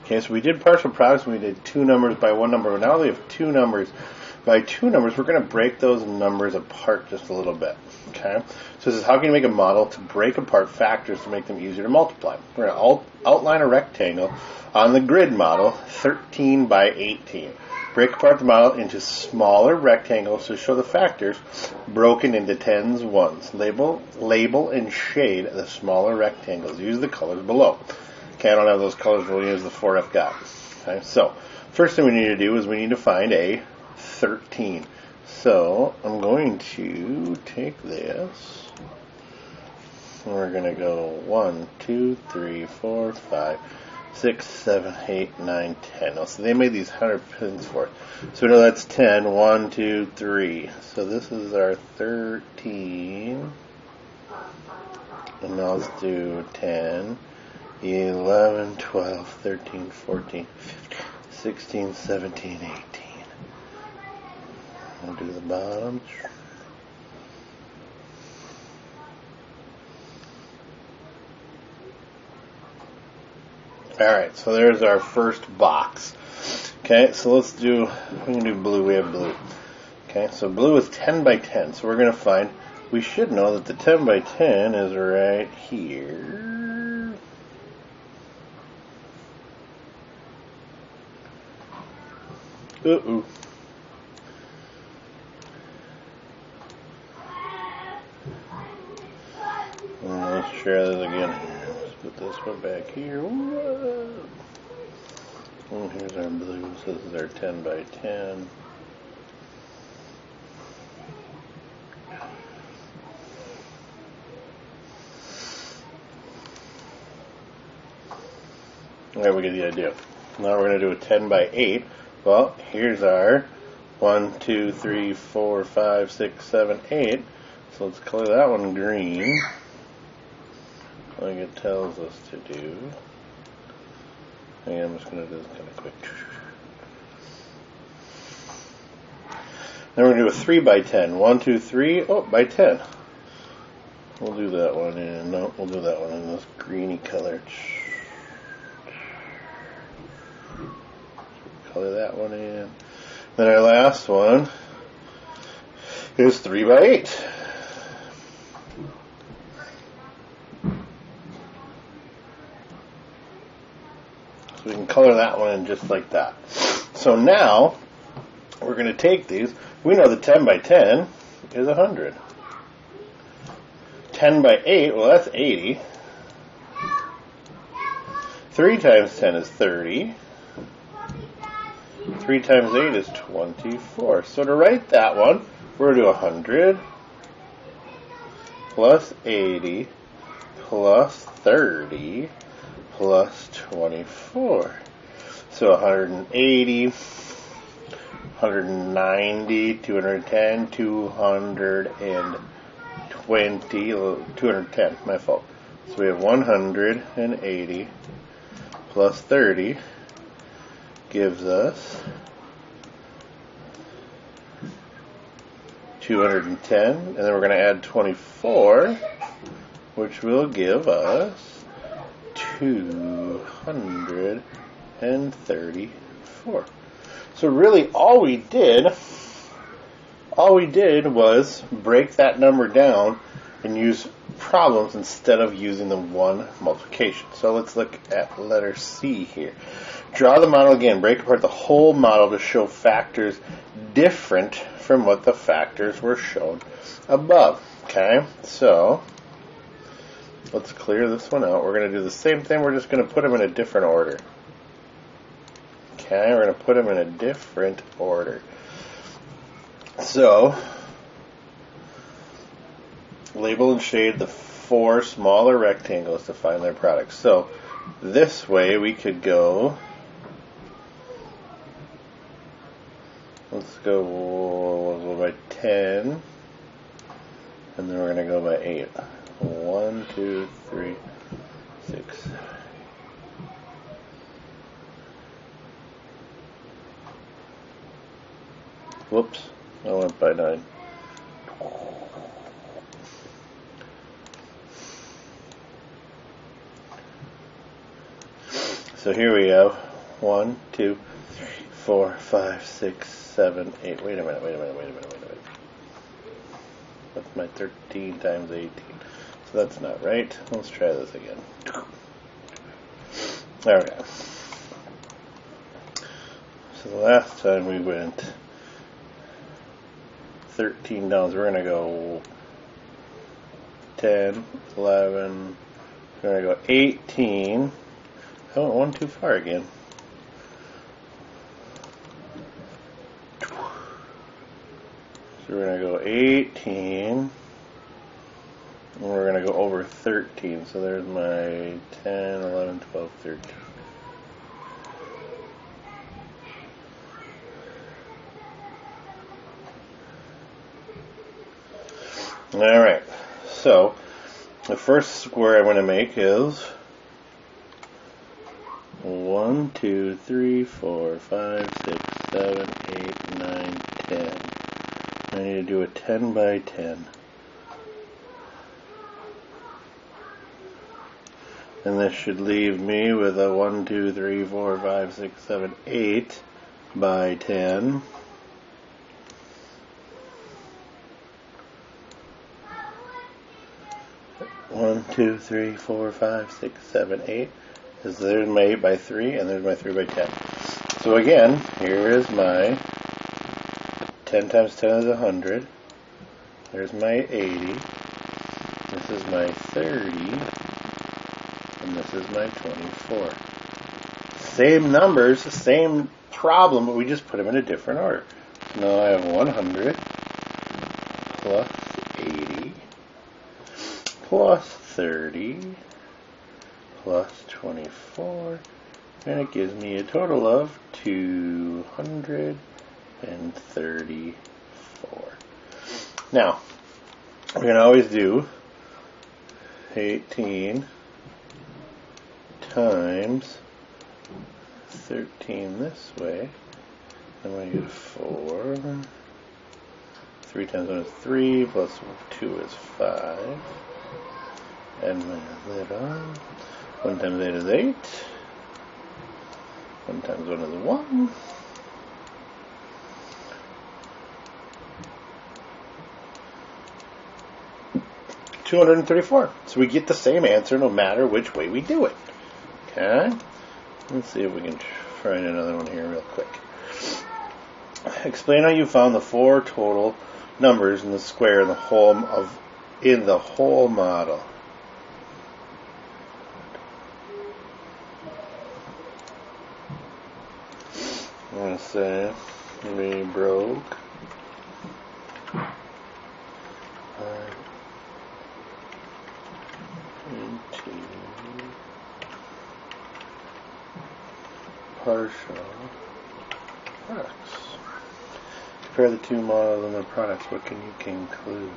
Okay, so we did partial products and we did two numbers by one number, but now we have two numbers by two numbers. We're going to break those numbers apart just a little bit. Okay, so this is how can you make a model to break apart factors to make them easier to multiply. We're going to outline a rectangle on the grid model, 13 by 18. Break apart the model into smaller rectangles to show the factors broken into tens, ones. Label and shade the smaller rectangles. Use the colors below. Okay, I don't have those colors, we'll use the 4F got. Okay, so first thing we need to do is we need to find a 13. So I'm going to take this. We're going to go 1, 2, 3, 4, 5, 6, 7, 8, 9, 10. Oh, so they made these 100 pins for it. So we know that's 10. 1, 2, 3. So this is our 13. And now let's do 10. 11, 12, 13, 14, 15, 16, 17, 18. We'll do the bottom. Alright, so there's our first box. Okay, so let's do, we can do blue, we have blue. Okay, so blue is 10 by 10, so we're going to find, we should know that the 10 by 10 is right here. Uh-oh. Let's try this again. Let's put this one back here. Whoa. And here's our blue. So this is our 10 by 10. There we get the idea. Now we're going to do a 10 by 8. Well, here's our 1, 2, 3, 4, 5, 6, 7, 8. So let's color that one green, like it tells us to do. And I'm just going to do this kind of quick. Then we're going to do a 3 by 10. 1, 2, 3. Oh, by 10. We'll do that one in. No, we'll do that one in this greeny color. Color that one in. Then our last one is 3 by 8. So we can color that one in just like that. So now we're going to take these. We know the 10 by 10 is 100. 10 by 8, well that's 80. 3 times 10 is 30. 3 times 8 is 24. So to write that one, we're going to do 100 plus 80 plus 30 plus 24. So 180, 190, 210, 220, 210, my fault. So we have 180 plus 30 gives us 210, and then we're going to add 24, which will give us 234. So really all we did was break that number down and use problems instead of using the one multiplication. So let's look at letter C here. Draw the model again. Break apart the whole model to show factors different from what the factors were shown above. Okay, so let's clear this one out. We're going to do the same thing. We're just going to put them in a different order. Okay, we're going to put them in a different order. So, label and shade the 4 smaller rectangles to find their product. So, this way we could go, let's go by 10, and then we're going to go by 8. 1, 2, 3, 6. Whoops, I went by 9. So here we have 1, 2, 3, 4, 5, 6, 7, 8. Wait a minute. That's my 13 times 18. So that's not right. Let's try this again. Okay. So the last time we went 13 down, so we're going to go 10, 11, we're going to go 18. I went one too far again. So we're going to go 18, and we're going to go over 13. So there's my 10, 11, 12, 13. Alright, so the first square I'm going to make is 1, 2, 3, 4, 5, 6, 7, 8, 9, 10. I need to do a 10 by 10. And this should leave me with a 1, 2, 3, 4, 5, 6, 7, 8 by 10. One, 2, 3, 4, 5, 6, 7, 8. There's my 8 by 3, and there's my 3 by 10. So again, here is my 10 times 10 is 100. There's my 80. This is my 30. And this is my 24. Same numbers, same problem, but we just put them in a different order. So now I have 100 plus 80 plus 30 plus 24, and it gives me a total of 234. Now, we can always do 18 times 13 this way, and we get 4. 3 times 1 is 3, plus 2 is 5. And my little 1 times 8 is 8. 1 times 1 is 1. $234. So we get the same answer no matter which way we do it. Okay? Let's see if we can find another one here real quick. Explain how you found the 4 total numbers in the square in the whole model. I'm going to say we broke into partial products. Compare the two models and their products. What can you conclude?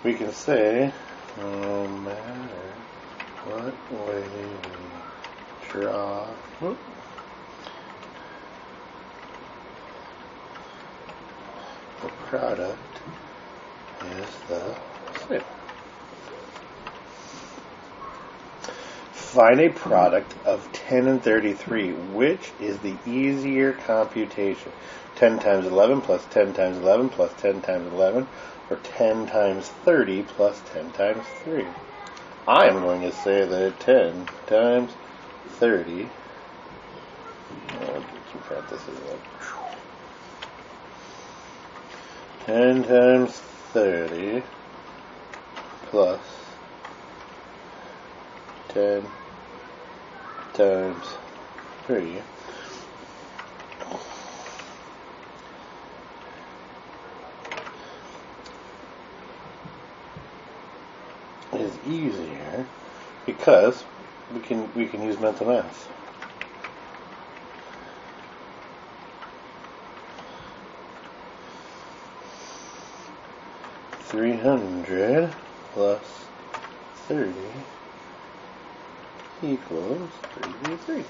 We can say no matter what way we draw. The product is the same. Find a product of 10 and 33. Which is the easier computation? 10 times 11 plus 10 times 11 plus 10 times 11, or 10 times 30 plus 10 times 3? I am going to say that 10 times 30. Oh, keep parentheses up. 10 times 30 plus 10 times 3 is easier because we can use mental math. $300 plus 30 equals 33.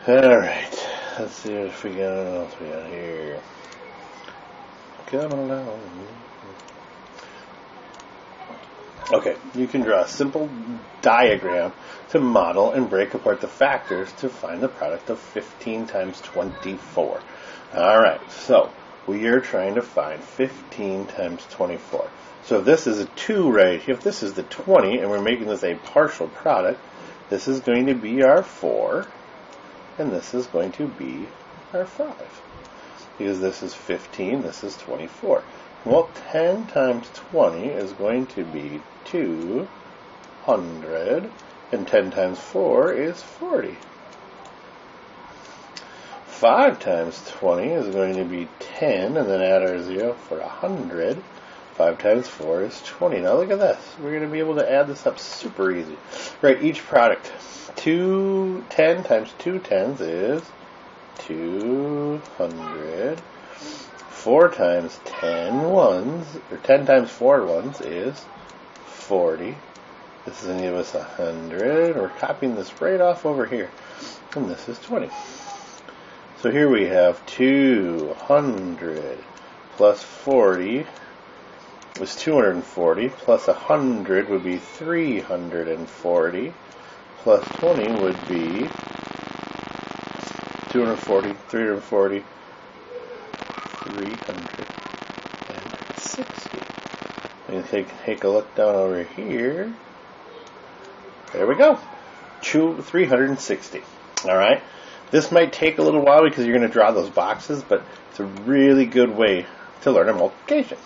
Alright, let's see if we got what else we got here. Come along. Okay, you can draw a simple diagram to model and break apart the factors to find the product of 15 times 24. Alright, so we are trying to find 15 times 24. So if this is a 2 right here, if this is the 20, and we're making this a partial product, this is going to be our 4, and this is going to be our 5. Because this is 15, this is 24. Well, 10 times 20 is going to be 200, and 10 times 4 is 40. 5 times 20 is going to be 10, and then add our 0 for 100. 5 times 4 is 20. Now look at this. We're going to be able to add this up super easy. Right, each product. 10 times 2 tens is 200. 4 times 10 ones, or 10 times 4 ones is 40. This is going to give us 100. We're copying this right off over here. And this is 20. So here we have 200 plus 40 is 240, plus 100 would be 340, plus 20 would be 240, 340, 360. And take a look down over here. There we go. 360. Alright. This might take a little while because you're going to draw those boxes, but it's a really good way to learn a multiplication.